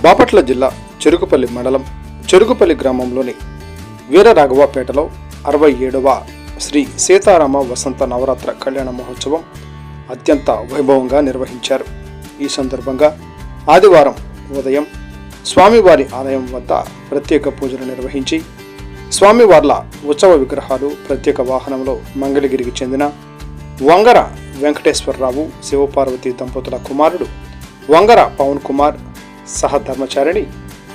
బాపట్ల జిల్లా చెరుకుపల్లి మండలం చెరుకుపల్లి గ్రామంలోని వీరరాఘవపేటలో 67వ శ్రీ సీతారామ వసంత నవరాత్ర కళ్యాణ మహోత్సవం అత్యంత వైభవంగా నిర్వహించారు. ఈ సందర్భంగా ఆదివారం ఉదయం స్వామివారి ఆలయం వద్ద ప్రత్యేక పూజలు నిర్వహించి స్వామివార్ల ఉత్సవ విగ్రహాలు ప్రత్యేక వాహనంలో మంగళగిరికి చెందిన వంగర వెంకటేశ్వరరావు శివపార్వతి దంపతుల కుమారుడు వంగర పవన్ కుమార్ సహధర్మచారిణి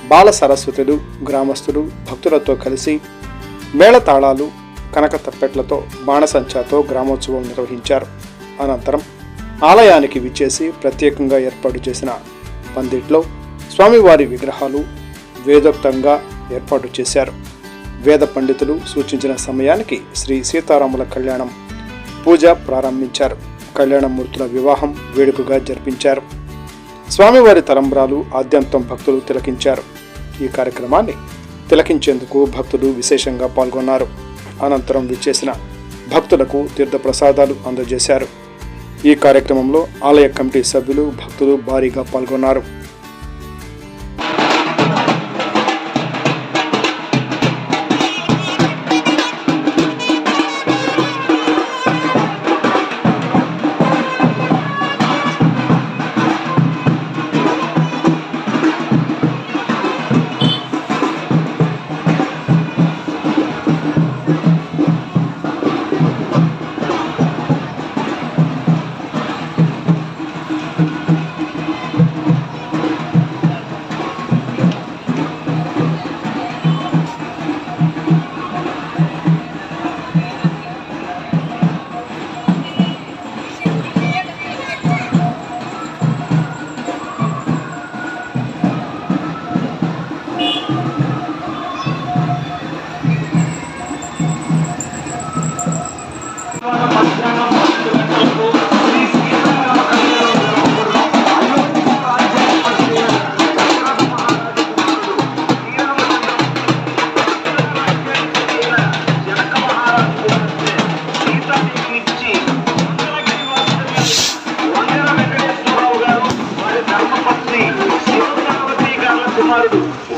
బాల సరస్వతులు గ్రామస్తులు భక్తులతో కలిసి మేళతాళాలు కనక తప్పెట్లతో బాణసంచాతో గ్రామోత్సవం నిర్వహించారు. అనంతరం ఆలయానికి విచ్చేసి ప్రత్యేకంగా ఏర్పాటు చేసిన పందిట్లో స్వామివారి విగ్రహాలు వేదోక్తంగా ఏర్పాటు చేశారు. వేద పండితులు సూచించిన సమయానికి శ్రీ సీతారాముల కళ్యాణం పూజ ప్రారంభించారు. కళ్యాణమూర్తుల వివాహం వేడుకగా జరిపించారు. స్వామివారి తలంబ్రాలు ఆద్యంతం భక్తులు తిలకించారు. ఈ కార్యక్రమాన్ని తిలకించేందుకు భక్తులు విశేషంగా పాల్గొన్నారు. అనంతరం విచ్చేసిన భక్తులకు తీర్థప్రసాదాలు అందజేశారు. ఈ కార్యక్రమంలో ఆలయ కమిటీ సభ్యులు భక్తులు భారీగా పాల్గొన్నారు.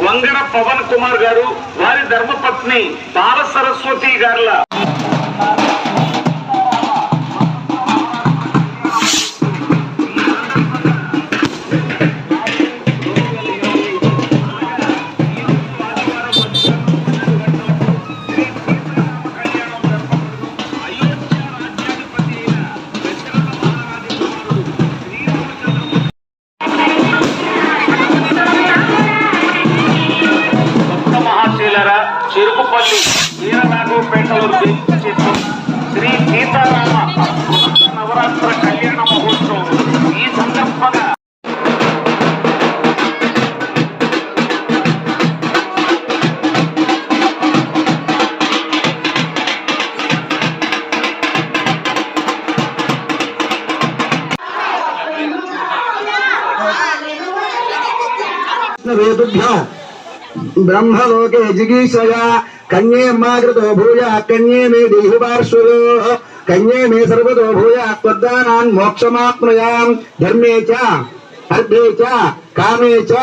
వంగర పవన్ కుమార్ గారు వారి ధర్మపత్ని బాల సరస్వతి గారుల చెరుకుపల్లి వీరరాఘవపేటలో చేస్తూ శ్రీ సీతారామ నవరాత్ర కళ్యాణ మహోత్సవం ఈ సందర్భంగా ब्रह्मलोके जिगीषया कन्ये माकृतो भूया कन्ये मे देहि पार्श्वयो कन्ये मे सर्वतो भूया त्वद्दानान् मोक्षमाप्नुयाम् धर्मे च अर्थे च कामे च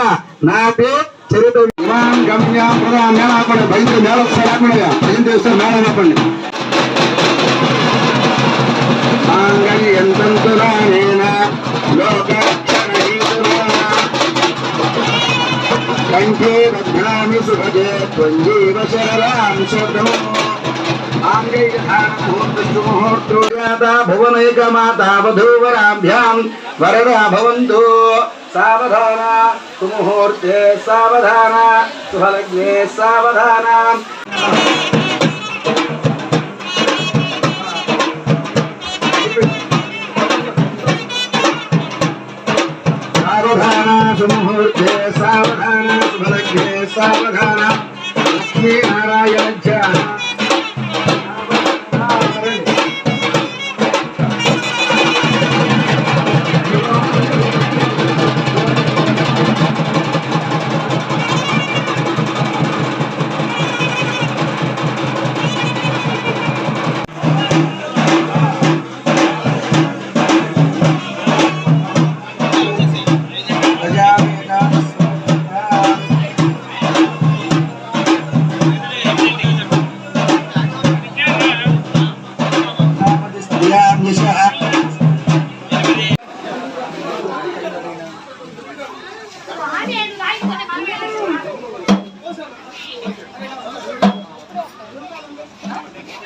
नापे चरितो इमां गम्यां प्रदां मेलापणे भयंते मेलोत्सवापणया भयंते मेलापणे आंगल्यन्तु नानेन कंठे बध्नामि सुभगे त्वञ्जीव शररां शब्दो आङ्गैर्धारणमुहूर्तो जाता भुवनैकमाता वधूवराभ्यां वरदा भवन्तु सावधाना सुमुहूर्ते सावधाना सुभलग्ने सावधाना सावधाना सुमुहूर्ते सावधाना सुभलग्ने सावधाना लक्ष्मी नारायण च ఆడేడు రాయిపోతే మనమే